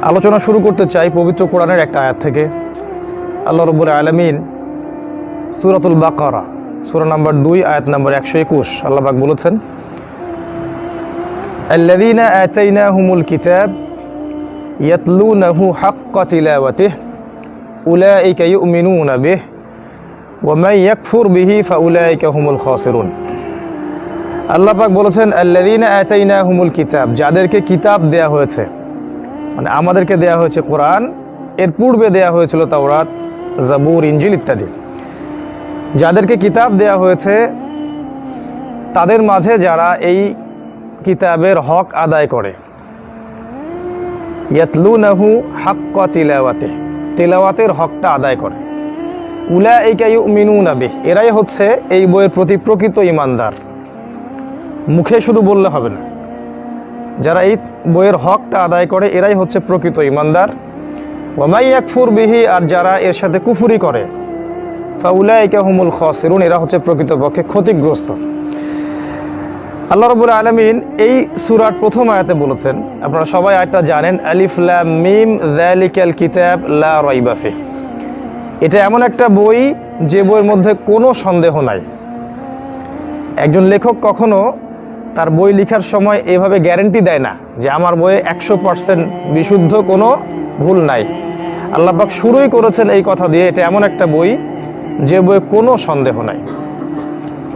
আলোচনা শুরু করতে চাই পবিত্র কোরআনের একটা আয়াত থেকে। আল্লাহ রাব্বুল আলামিন সূরাতুল বাকারা সূরা নাম্বার 2 আয়াত নাম্বার 121 আল্লাহ পাক বলেছেন, আল্লাযীনা আতাইনাহুমুল কিতাব ইয়াতলুনাহু হাক্কা তিলাওয়াতিহি উলাইকা ইউমিনুনা বিহি ওয়া মান ইয়াকফুর বিহি ফাউলাইকা হুমুল খাসিরুন। আল্লাহ পাক বলেছেন, আল্লাযীনা আতাইনাহুমুল কিতাব, যাদেরকে কিতাব দেয়া হয়েছে, মানে আমাদেরকে দেয়া হয়েছে কোরআন, এর পূর্বে দেয়া হয়েছিল তাওরাত, জাবুর, ইনজিল ইত্যাদি। যাদেরকে কিতাব দেয়া হয়েছে তাদের মাঝে যারা এই কিতাবের হক আদায় করে, ইয়াতলুনাহু হাক্কা তিলাওয়াতিহি, তিলাওয়াতের হকটা আদায় করে, উলাইকা ইউমিনুনা বিহি, এরাই হচ্ছে এই বইয়ের প্রতি প্রকৃত ঈমানদার। মুখে শুধু বললে হবে না, যারা এই বইয়ের হকটা আদায় করে এরাই হচ্ছে প্রকৃত ঈমানদার। ওয়া মান ইয়াকফুর বিহি, আর যারা এর সাথে কুফরি করে, ফাউলাইকা হুমুল খাসিরুন, এরা হচ্ছে প্রকৃতপক্ষে ক্ষতিগ্রস্ত। আল্লাহ রাব্বুল আলামিন এই সূরার প্রথম আয়াতে বলেছেন, আপনারা সবাই আয়াতটা জানেন, আলিফ লাম মিম যালিকাল কিতাব লা রাইবা ফিহি। এটা এমন একটা বই যে বইয়ের মধ্যে কোনো সন্দেহ নাই। একজন লেখক কখনো তার বই লেখার সময় এভাবে গ্যারান্টি দেয় না যে আমার বইয়ে 100% বিশুদ্ধ, কোনো ভুল নাই। আল্লাহ পাক শুরুই করেছেন এই কথা দিয়ে, এটা এমন একটা বই যে বইয়ে কোনো সন্দেহ নাই।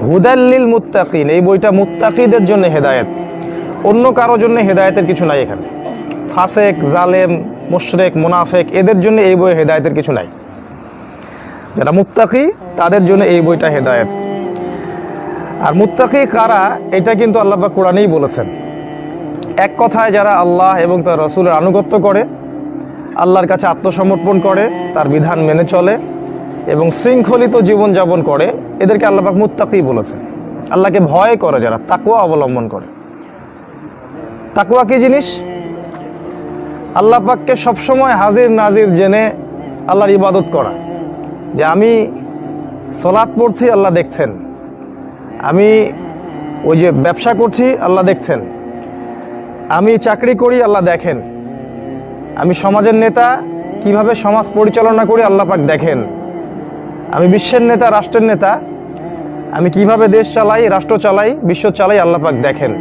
হুদাল লিল মুত্তাকিন, এই বইটা মুত্তাকিদের জন্য হেদায়েত, অন্য কারোর জন্য হেদায়েতের কিছু নাই এখানে। ফাসেক, জালেম, মুশরিক, মুনাফিক, এদের জন্য এই বইয়ে হেদায়েতের কিছু নাই। যারা মুত্তাকি তাদের জন্য এই বইটা হেদায়েত। আর মুত্তাকি কারা, এটা কিন্তু আল্লাহ পাক কোরআনেই বলেছেন। এক কথায় যারা আল্লাহ এবং তার রাসূলের আনুগত্য করে, আল্লাহর কাছে আত্মসমর্পণ করে, তার বিধান মেনে চলে এবং শৃঙ্খলিত জীবনযাপন করে, এদেরকে আল্লাহ পাক মুত্তাকি বলেছেন। আল্লাহকে ভয় করে যারা, তাকওয়া অবলম্বন করে। তাকওয়া কি জিনিস? আল্লাহ পাককে সবসময় হাজির নাজির জেনে আল্লাহর ইবাদত করা, যে আমি সালাত পড়ছি আল্লাহ দেখছেন, আমি ওই যে ব্যবসা করছি আল্লাহ দেখছেন, আমি চাকরি করি আল্লাহ দেখেন, আমি সমাজের নেতা, কিভাবে সমাজ পরিচালনা করি আল্লাহ পাক দেখেন, আমি বিশ্বের নেতা, রাষ্ট্রের নেতা, আমি কিভাবে দেশ চালাই, রাষ্ট্র চালাই, বিশ্ব চালাই, আল্লাহ পাক দেখেন।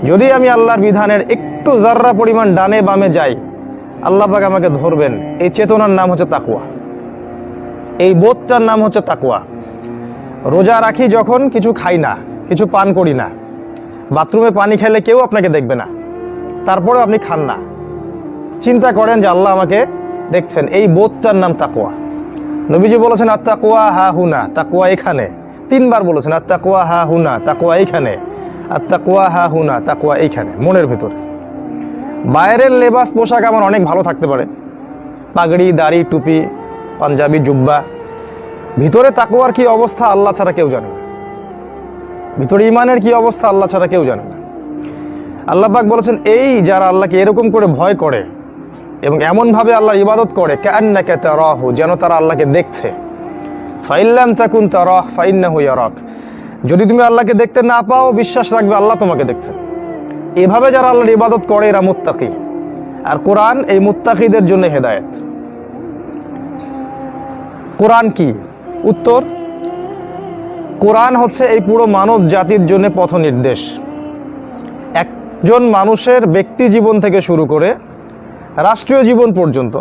যদি আমি আল্লাহর বিধানের একটু জাররা পরিমাণ ডানে বামে যাই, আল্লাহ পাক আমাকে ধরবেন। এই চেতনার নাম হচ্ছে তাকওয়া, এই বোধটার নাম হচ্ছে তাকওয়া। রোজা রাখি যখন, কিছু খাই না, কিছু পান করি না, বাথরুমে পানি খেলে কেউ আপনাকে দেখবে না, তারপরেও আপনি খান না, চিন্তা করেন যে আল্লাহ আমাকে দেখছেন, এই বোধটার নাম তাকওয়া। নবীজি বলেছেন, আত্তাকওয়া হা হুনা, তাকওয়া এখানে। 3 বার বলেছেন, আত্তাকওয়া হা হুনা, তাকওয়া এইখানে, আত্তাকওয়া হা হুনা, তাকওয়া এইখানে, মনের ভেতরে। বাইরের লেবাস পোশাক আমার অনেক ভালো থাকতে পারে, পাগড়ি, দাড়ি, টুপি, পাঞ্জাবি, জুব্বা, ভিতরে তাকওয়ার কি অবস্থা আল্লাহ ছাড়া কেউ জানে না। ভিতরে ঈমানের কি অবস্থা আল্লাহ ছাড়া কেউ জানে না। আল্লাহ পাক বলেছেন, এই যারা আল্লাহকে এরকম করে ভয় করে এবং এমনভাবে আল্লাহর ইবাদত করে, কাআন্নাকা তারাহু, যেন তারা আল্লাহকে দেখছে। ফাইল্লাম তাকুন তারাহ ফাইন্নাহু ইয়ারাক, যদি তুমি আল্লাহকে দেখতে না পাও, বিশ্বাস রাখবে আল্লাহ তোমাকে দেখছে। এভাবে যারা আল্লাহর ইবাদত করে এরা মুত্তাকি। আর কোরআন এই মুত্তাকিদের জন্য হেদায়েত। কোরআন কি? উত্তর, কোরআন হচ্ছে এই পুরো মানব জাতির জন্য পথ নির্দেশ। একজন মানুষের ব্যক্তি জীবন থেকে শুরু করে রাষ্ট্রীয় জীবন পর্যন্ত,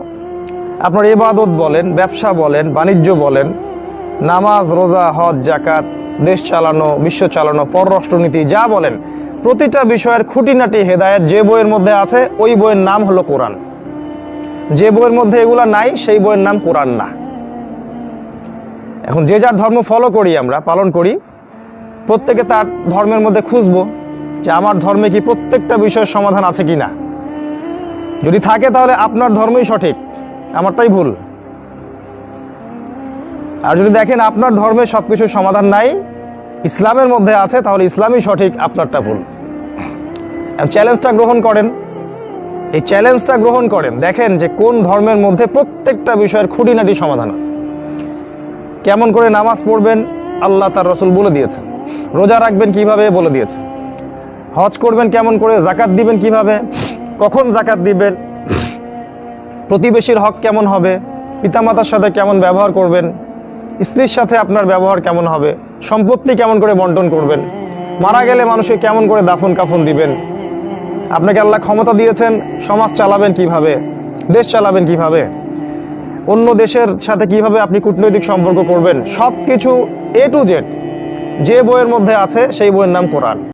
আপনার ইবাদত বলেন, ব্যবসা বলেন, বাণিজ্য বলেন, নামাজ, রোজা, হজ, জাকাত, দেশ চালানো, বিশ্ব চালানো, পররাষ্ট্রনীতি, যা বলেন, প্রতিটা বিষয়ের খুঁটিনাটি হেদায়েত যে বইয়ের মধ্যে আছে, ওই বইয়ের নাম হলো কোরআন। যে বইয়ের মধ্যে এগুলা নাই, সেই বইয়ের নাম কোরআন না। এখন যে যার ধর্ম ফলো করি, আমরা পালন করি, প্রত্যেকে তার ধর্মের মধ্যে খুঁজবো যে আমার ধর্মে কি প্রত্যেকটা বিষয়ের সমাধান আছে কি না। যদি থাকে তাহলে আপনার ধর্মই সঠিক, আমারটাই ভুল। আর যদি দেখেন আপনার ধর্মে সবকিছুর সমাধান নাই, ইসলামের মধ্যে আছে, তাহলে ইসলামই সঠিক, আপনারটা ভুল। চ্যালেঞ্জটা গ্রহণ করেন, এই চ্যালেঞ্জটা গ্রহণ করেন, দেখেন যে কোন ধর্মের মধ্যে প্রত্যেকটা বিষয়ের খুঁটিনাটি সমাধান আছে। কেমন করে নামাজ পড়বেন আল্লাহ তার রাসূল বলে দিয়েছেন, রোজা রাখবেন কিভাবে বলে দিয়েছেন, হজ করবেন কেমন করে, জাকাত দিবেন কিভাবে, কখন জাকাত দিবেন, প্রতিবেশীর হক কেমন হবে, পিতামাতার সাথে কেমন ব্যবহার করবেন, স্ত্রীর সাথে আপনার ব্যবহার কেমন হবে, সম্পত্তি কেমন করে বন্টন করবেন, মারা গেলে মানুষকে কেমন করে দাফন কাফন দিবেন, আপনাকে আল্লাহ ক্ষমতা দিয়েছেন, সমাজ চালাবেন কিভাবে, দেশ চালাবেন কিভাবে, অন্য দেশের সাথে কিভাবে আপনি কূটনৈতিক সম্পর্ক করবেন, সব কিছু A to Z যে বইয়ের মধ্যে আছে সেই বইয়ের নাম কোরআন।